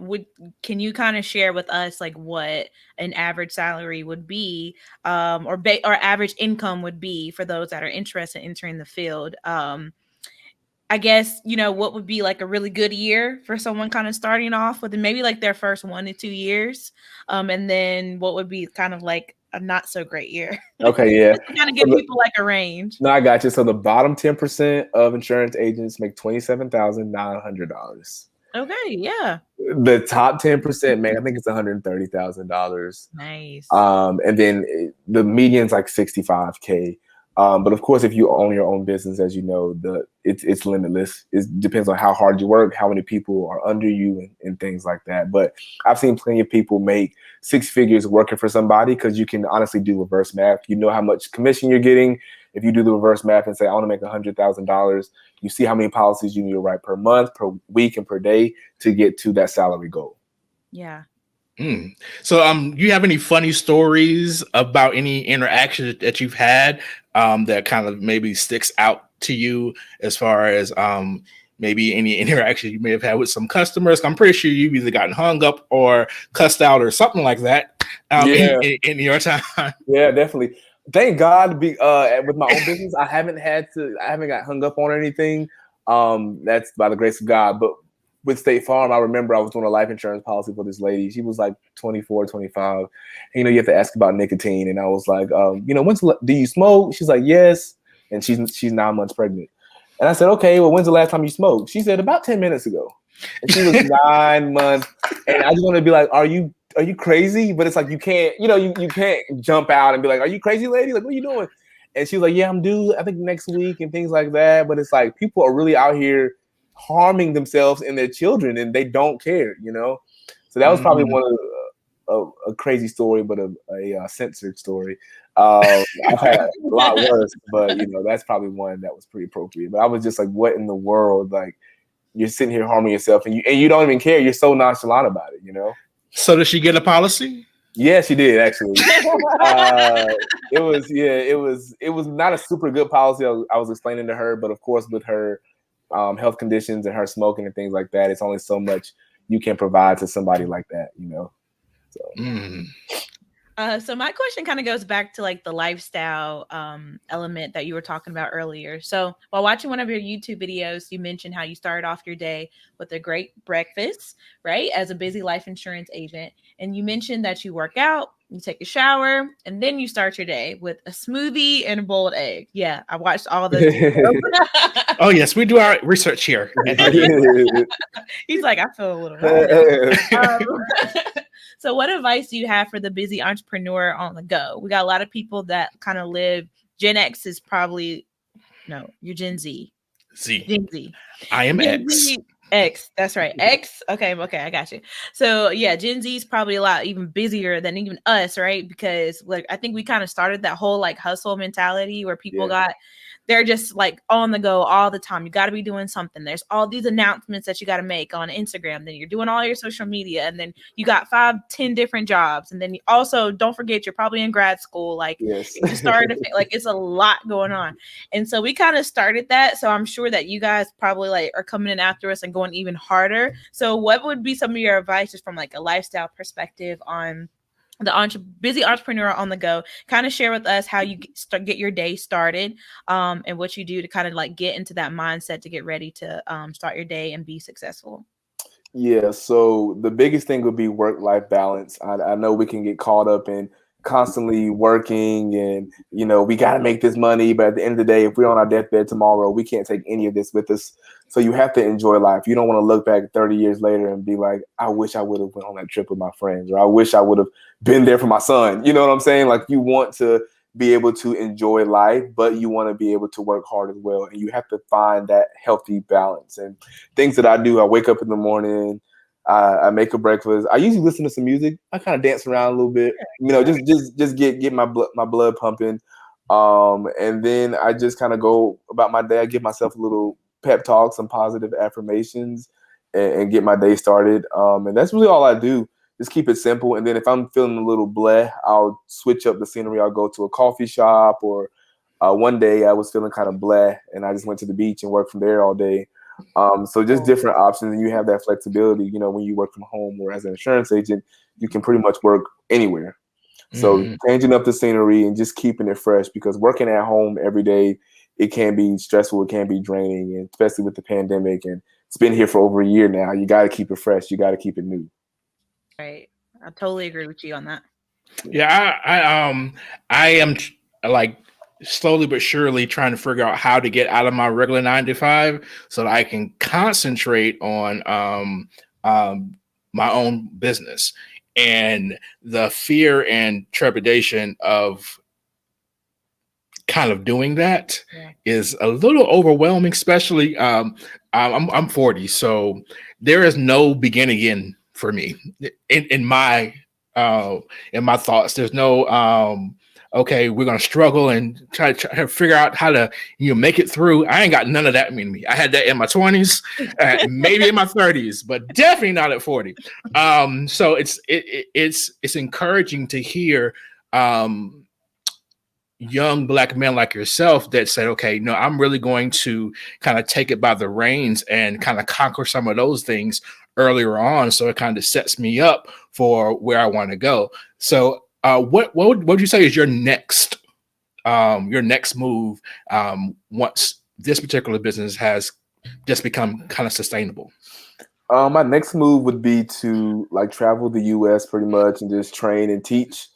can you kind of share with us like what an average salary would be, or average income would be for those that are interested in entering the field? I guess, what would be like a really good year for someone kind of starting off with maybe like their first 1 to 2 years. And then what would be kind of like a not so great year. Okay, yeah. Kind of give people like a range. No, I got you. So the bottom 10% of insurance agents make $27,900. Okay, yeah. The top 10%, man, I think it's $130,000. Nice. And then the median's like $65K. But of course, if you own your own business, as you know, it's limitless. It depends on how hard you work, how many people are under you, and things like that. But I've seen plenty of people make 6 figures working for somebody because you can honestly do reverse math. You know how much commission you're getting. If you do the reverse math and say, I want to make $100,000, you see how many policies you need to write per month, per week, and per day to get to that salary goal. Yeah. So, you have any funny stories about any interaction that you've had that kind of maybe sticks out to you as far as maybe any interaction you may have had with some customers? I'm pretty sure you've either gotten hung up or cussed out or something like that in your time. Yeah, definitely. Thank God, with my own business, I haven't got hung up on anything. That's by the grace of God. But with State Farm, I remember I was doing a life insurance policy for this lady. She was like 24, 25. And, you have to ask about nicotine. And I was like, do you smoke? She's like, yes. And she's 9 months pregnant. And I said, okay, well, when's the last time you smoked? She said, about 10 minutes ago. And she was 9 months. And I just want to be like, are you crazy? But it's like, you can't, you can't jump out and be like, are you crazy, lady? Like, what are you doing? And she was like, yeah, I'm due, I think next week and things like that. But it's like, people are really out here harming themselves and their children, and they don't care, So that was probably one of a crazy story, but a censored story. I've had a lot worse, but that's probably one that was pretty appropriate. But I was just like, what in the world? Like, you're sitting here harming yourself, and you don't even care. You're so nonchalant about it, So did she get a policy? Yeah, she did actually. It was not a super good policy. I was explaining to her, but of course, with her health conditions and her smoking and things like that, it's only so much you can provide to somebody like that, So. So my question kind of goes back to like the lifestyle element that you were talking about earlier. So while watching one of your YouTube videos, you mentioned how you started off your day with a great breakfast, right? As a busy life insurance agent. And you mentioned that you work out, you take a shower, and then you start your day with a smoothie and a boiled egg. Yeah, I watched all those videos. Oh yes, we do our research here. He's like, I feel a little wrong. So what advice do you have for the busy entrepreneur on the go? We got a lot of people that kind of live. Gen X is probably, no, you're Gen Z. Gen Z. I am Gen X. Z, X. That's right. X. Okay. I got you. So yeah, Gen Z is probably a lot even busier than even us, right? Because like I think we kind of started that whole like hustle mentality where people they're just like on the go all the time. You got to be doing something. There's all these announcements that you got to make on Instagram. Then you're doing all your social media, and then you got 5-10 different jobs, and then you also don't forget you're probably in grad school. Like you started like it's a lot going on, and so we kind of started that. So I'm sure that you guys probably like are coming in after us and going even harder. So what would be some of your advice just from like a lifestyle perspective on the busy entrepreneur on the go? Kind of share with us how you get your day started, and what you do to kind of like get into that mindset to get ready to start your day and be successful. Yeah, so the biggest thing would be work-life balance. I know we can get caught up in constantly working and, we got to make this money. But at the end of the day, if we're on our deathbed tomorrow, we can't take any of this with us. So you have to enjoy life. You don't want to look back 30 years later and be like, I wish I would have went on that trip with my friends, or I wish I would have been there for my son. You know what I'm saying? Like you want to be able to enjoy life, but you want to be able to work hard as well. And you have to find that healthy balance. And things that I do, I wake up in the morning, I make a breakfast. I usually listen to some music. I kind of dance around a little bit, just get my blood pumping. And then I just kind of go about my day. I give myself a little pep talk, some positive affirmations, and get my day started. And that's really all I do. Just keep it simple. And then if I'm feeling a little bleh, I'll switch up the scenery. I'll go to a coffee shop, or one day I was feeling kind of bleh and I just went to the beach and worked from there all day. So just different options, and you have that flexibility, when you work from home or as an insurance agent, you can pretty much work anywhere. So changing up the scenery and just keeping it fresh, because working at home every day, it can be stressful. It can be draining, and especially with the pandemic, and it's been here for over a year now. You got to keep it fresh. You got to keep it new. Right. I totally agree with you on that. Yeah. I am like slowly but surely trying to figure out how to get out of my regular 9 to 5 so that I can concentrate on my own business. And the fear and trepidation of kind of doing that is a little overwhelming, especially I'm 40, so there is no begin again for me in my thoughts. There's no okay, we're gonna struggle and try to figure out how to make it through. I ain't got none of that in me. I had that in my 20s, maybe in my 30s, but definitely not at 40. So it's encouraging to hear young Black men like yourself that said, okay, no, I'm really going to kind of take it by the reins and kind of conquer some of those things earlier on. So it kind of sets me up for where I want to go. So what would you say is your next move once this particular business has just become kind of sustainable? My next move would be to travel the US pretty much and just train and teach.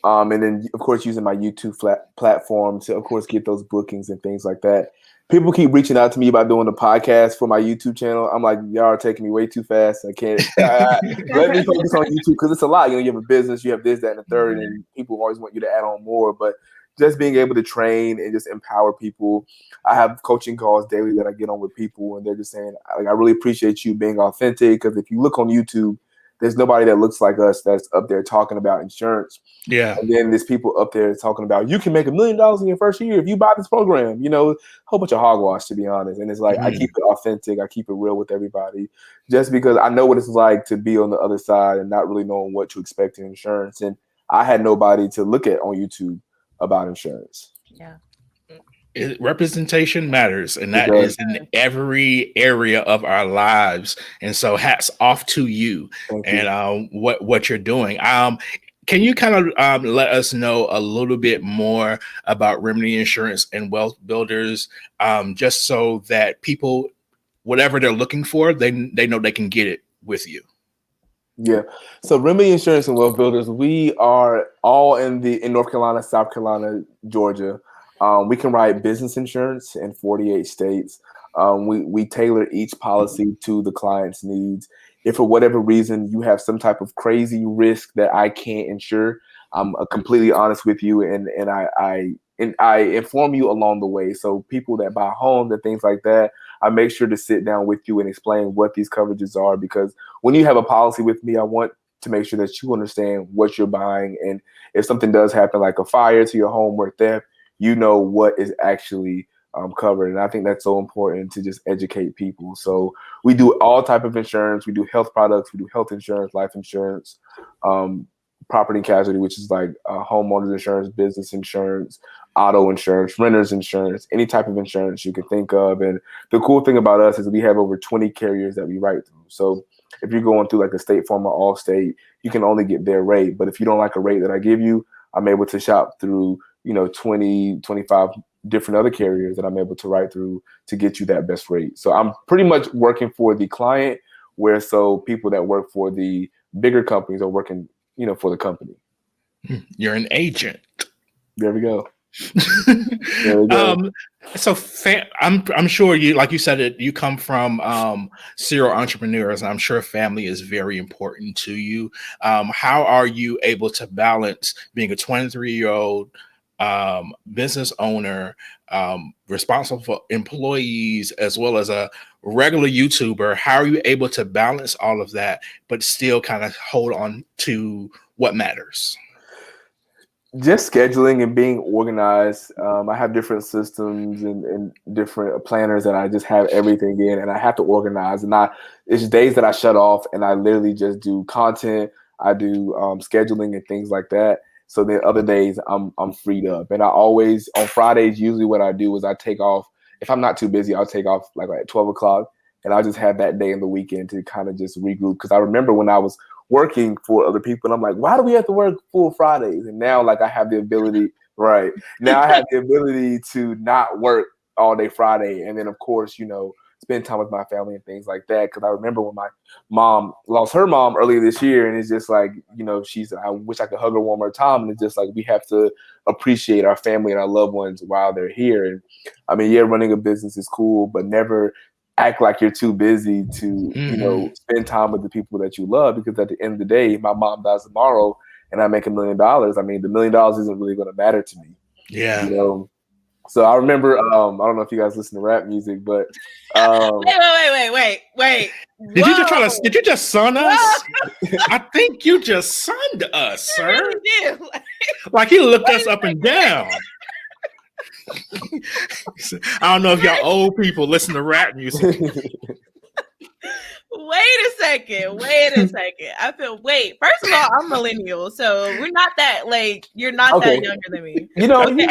And then, of course, using my YouTube platform to, of course, get those bookings and things like that. People keep reaching out to me about doing a podcast for my YouTube channel. I'm like, y'all are taking me way too fast. I can't. Let me focus on YouTube, because it's a lot. You have a business, you have this, that, and the third, and people always want you to add on more. But just being able to train and just empower people. I have coaching calls daily that I get on with people, and they're just saying, I really appreciate you being authentic, because if you look on YouTube, there's nobody that looks like us that's up there talking about insurance. Yeah. And then there's people up there talking about, you can make $1 million in your first year if you buy this program, a whole bunch of hogwash, to be honest. And it's like, I keep it authentic. I keep it real with everybody, just because I know what it's like to be on the other side and not really knowing what to expect in insurance. And I had nobody to look at on YouTube about insurance. Yeah. Representation matters, and that is in every area of our lives. And so hats off to you and what you're doing. Can you kind of let us know a little bit more about Remedy Insurance and Wealth Builders, just so that people, whatever they're looking for, they know they can get it with you? Yeah. So Remedy Insurance and Wealth Builders, we are all in North Carolina, South Carolina, Georgia. We can write business insurance in 48 states. We tailor each policy to the client's needs. If for whatever reason you have some type of crazy risk that I can't insure, I'm completely honest with you, and I inform you along the way. So people that buy homes and things like that, I make sure to sit down with you and explain what these coverages are, because when you have a policy with me, I want to make sure that you understand what you're buying, and if something does happen, like a fire to your home or theft, you know what is actually covered. And I think that's so important to just educate people. So we do all type of insurance. We do health products. We do health insurance, life insurance, property and casualty, which is like homeowners insurance, business insurance, auto insurance, renters insurance, any type of insurance you can think of. And the cool thing about us is we have over 20 carriers that we write through. So if you're going through like a State Farm or Allstate, you can only get their rate. But if you don't like a rate that I give you, I'm able to shop through, 20, 25 different other carriers that I'm able to write through to get you that best rate. So I'm pretty much working for the client, where so people that work for the bigger companies are working, for the company. You're an agent. There we go. There we go. So I'm sure you, like you said, it. You come from serial entrepreneurs, and I'm sure family is very important to you. How are you able to balance being a 23-year-old business owner, responsible for employees, as well as a regular YouTuber? How are you able to balance all of that, but still kind of hold on to what matters? Just scheduling and being organized. I have different systems and different planners that I just have everything in, and I have to organize. And it's days that I shut off and I literally just do content. I do scheduling and things like that. So then other days I'm freed up. And I always, on Fridays, usually what I do is I take off. If I'm not too busy, I'll take off like at 12 o'clock, and I'll just have that day in the weekend to kind of just regroup. Because I remember when I was working for other people, and I'm like, why do we have to work full Fridays? And now, like, I have the ability, right now, I have the ability to not work all day Friday, and then of course, spend time with my family and things like that. Because I remember when my mom lost her mom earlier this year, and it's just like, I wish I could hug her one more time. And it's just like, we have to appreciate our family and our loved ones while they're here. And I mean, yeah, running a business is cool, but never act like you're too busy to, spend time with the people that you love, because at the end of the day, my mom dies tomorrow and I make $1 million. I mean, the $1 million isn't really going to matter to me. Yeah. So I remember, I don't know if you guys listen to rap music, but wait. Did you just son us? I think you just sunned us, sir. Really did. Like he looked us up and down. I don't know if y'all old people listen to rap music. Wait a second. First of all, I'm millennial, so we're not that, like, you're not that younger than me. Okay?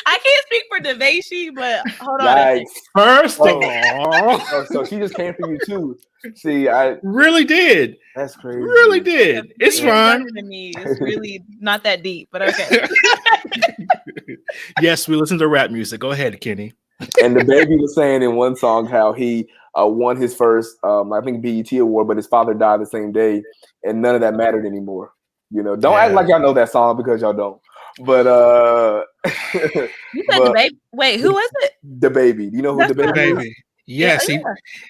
I can't speak for DeVashi, but hold on. First of all, so she just came for you too. See, I really did. That's crazy. Really did. It's fine. Than me. It's really not that deep, but okay. Yes, we listen to rap music. Go ahead, Kenny. And the baby was saying in one song how he won his first, I think, BET award, but his father died the same day, and none of that mattered anymore. Don't act like y'all know that song, because y'all don't. But you said the baby. Wait, who was it? The Baby. Do you know who the baby is? Yes,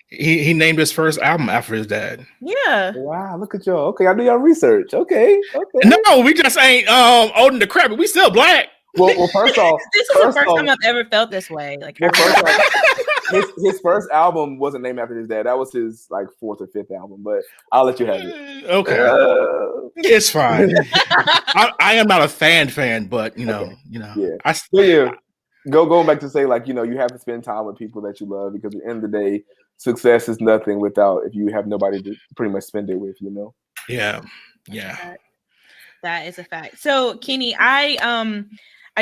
he named his first album after his dad. Yeah. Wow, look at y'all. Okay, I do y'all research. Okay. No, we just ain't old and decrepit. We still black. Well, first off, this is the first time I've ever felt this way. Like, his first album wasn't named after his dad. That was his like 4th or 5th album. But I'll let you have it. Okay, it's fine. I am not a fan, but yeah. Yeah. Going back to say, like, you have to spend time with people that you love, because at the end of the day, success is nothing if you have nobody to pretty much spend it with. Yeah. That is a fact. So, Kenny, I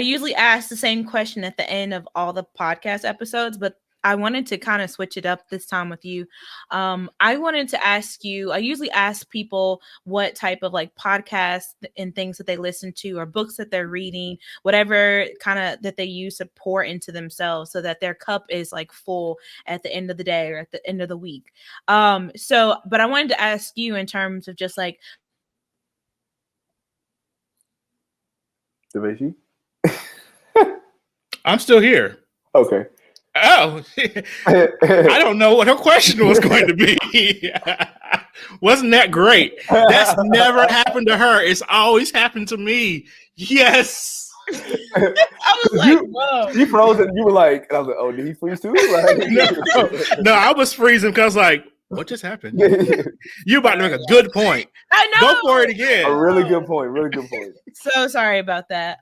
usually ask the same question at the end of all the podcast episodes, but I wanted to kind of switch it up this time with you. I wanted to ask you, I usually ask people what type of like podcasts and things that they listen to or books that they're reading, whatever kind of that they use to pour into themselves so that their cup is like full at the end of the day or at the end of the week. But I wanted to ask you in terms of just like, DeVashi? I'm still here. Okay. Oh, I don't know what her question was going to be. Wasn't that great? That's never happened to her. It's always happened to me. Yes. I was like, whoa. You froze and you were like, and I was like, oh, did he freeze too? Like, no, I was freezing because like, what just happened? You're about to make a good point. I know. Go for it again. A really good point. Really good point. So sorry about that.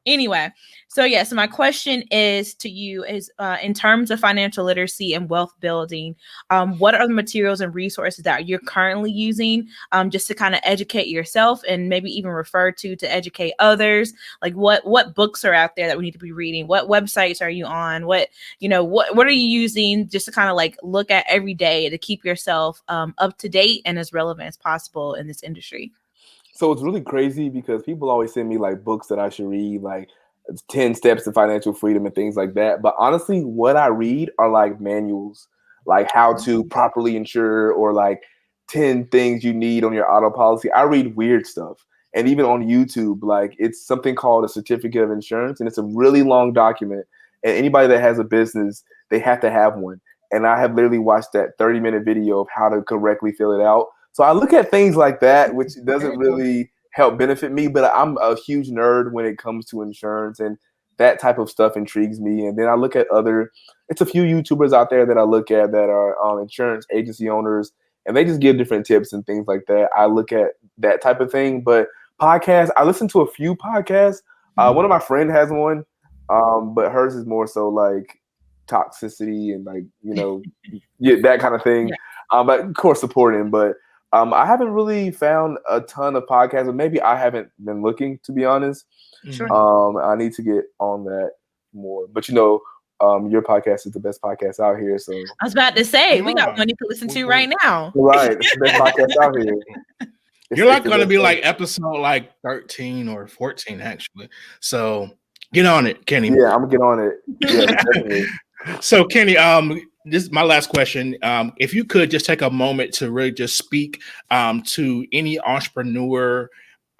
Anyway, so my question is to you is in terms of financial literacy and wealth building, what are the materials and resources that you're currently using just to kind of educate yourself and maybe even refer to educate others? Like what books are out there that we need to be reading? What websites are you on? What are you using just to kind of like look at every day to keep yourself up to date and as relevant as possible in this industry? So it's really crazy because people always send me like books that I should read, like 10 Steps to Financial Freedom and things like that. But honestly, what I read are like manuals, like how to properly insure or like 10 things you need on your auto policy. I read weird stuff. And even on YouTube, like it's something called a certificate of insurance. And it's a really long document. And anybody that has a business, they have to have one. And I have literally watched that 30-minute video of how to correctly fill it out. So I look at things like that, which doesn't really help benefit me, but I'm a huge nerd when it comes to insurance, and that type of stuff intrigues me. And then I look at it's a few YouTubers out there that I look at that are insurance agency owners, and they just give different tips and things like that. I look at that type of thing. But podcasts, I listen to a few podcasts. One of my friends has one, but hers is more so like toxicity and like, that kind of thing. Yeah. But of course supporting, but I haven't really found a ton of podcasts, or maybe I haven't been looking, to be honest. Sure. I need to get on that more. But your podcast is the best podcast out here. So I was about to say, we got one you can listen to right now. Right, it's the best podcast out here. You're like going to be like episode like 13 or 14, actually. So get on it, Kenny. Yeah, I'm gonna get on it. Yeah, definitely. So Kenny, this is my last question. If you could just take a moment to really just speak to any entrepreneur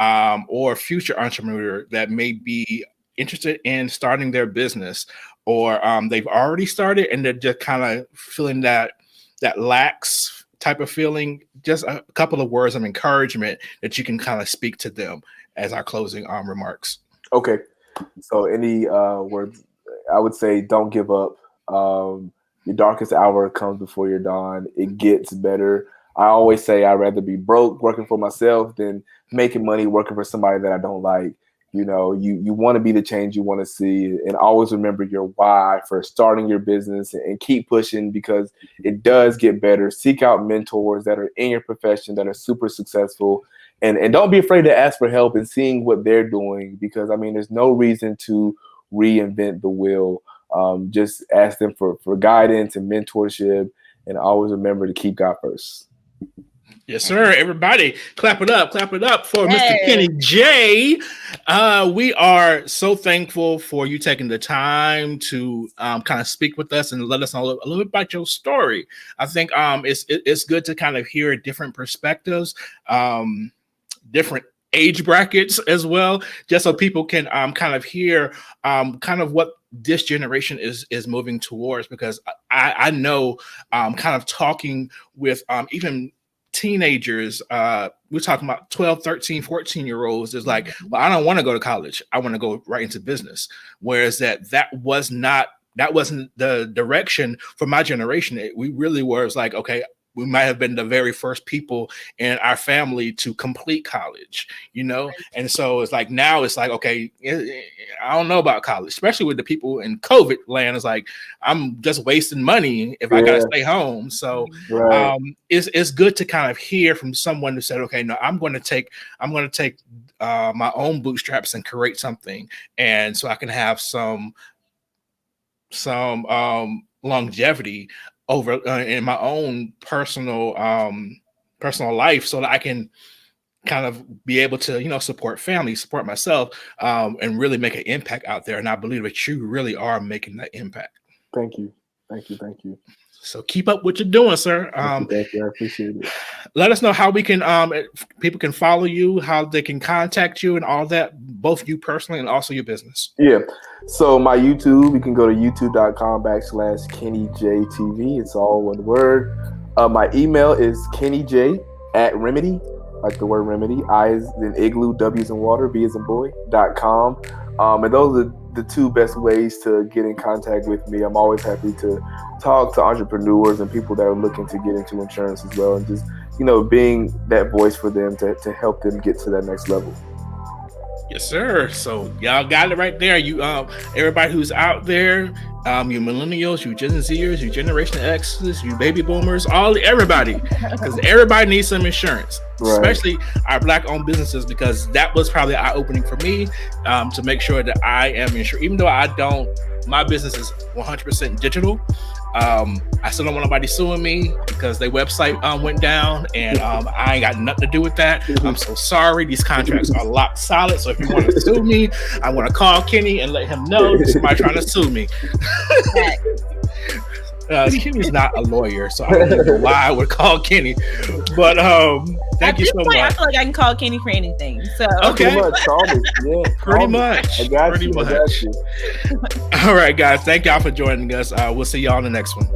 or future entrepreneur that may be interested in starting their business, or they've already started and they're just kind of feeling that lax type of feeling, just a couple of words of encouragement that you can kind of speak to them as our closing remarks. Okay. So any words, I would say don't give up. Your darkest hour comes before your dawn. It gets better. I always say I'd rather be broke working for myself than making money working for somebody that I don't like. You want to be the change you want to see, and always remember your why for starting your business, and keep pushing because it does get better. Seek out mentors that are in your profession that are super successful, and don't be afraid to ask for help and seeing what they're doing, because there's no reason to reinvent the wheel. Just ask them for guidance and mentorship, and always remember to keep God first. Yes, sir. Everybody, clap it up for Mr. Kenny J. We are so thankful for you taking the time to kind of speak with us and let us know a little bit about your story. I think it's good to kind of hear different perspectives, different age brackets as well, just so people can kind of hear kind of what this generation is moving towards, because I know kind of talking with even teenagers, we're talking about 12, 13, 14-year-olds is like, well, I don't want to go to college. I want to go right into business. Whereas that wasn't the direction for my generation. We really was like, okay, we might have been the very first people in our family to complete college, And so it's like, now it's like, okay, I don't know about college, especially with the people in COVID land. It's like, I'm just wasting money if I got to stay home. So right. It's good to kind of hear from someone who said, okay, no, I'm going to take my own bootstraps and create something. And so I can have some longevity over in my own personal life, so that I can kind of be able to, support family, support myself, and really make an impact out there. And I believe that you really are making that impact. Thank you. So keep up what you're doing, sir. Thank you. I appreciate it. Let us know how we can, people can follow you, how they can contact you, and all that, both you personally and also your business. Yeah. So my YouTube, you can go to youtube.com/KennyJTV. It's all one word. My email is KennyJ@remedy, like the word remedy. I is in igloo, W is in water, B is in boy.com. And those are the two best ways to get in contact with me. I'm always happy to talk to entrepreneurs and people that are looking to get into insurance as well, and just, being that voice for them to help them get to that next level. Yes, sir. So y'all got it right there. You, everybody who's out there, you millennials, you Gen Zers, you Generation X's, you baby boomers, everybody, because everybody needs some insurance, right. Especially our Black-owned businesses, because that was probably eye-opening for me, to make sure that I am insured, even though my business is 100% digital. I still don't want nobody suing me because their website went down, and I ain't got nothing to do with that. I'm so sorry. These contracts are locked solid. So if you want to sue me, I want to call Kenny and let him know somebody trying to sue me. Kenny's not a lawyer, so I don't even know why I would call Kenny. But thank you so much. I feel like I can call Kenny for anything. So okay, pretty much. I got you. All right, guys. Thank y'all for joining us. We'll see y'all in the next one.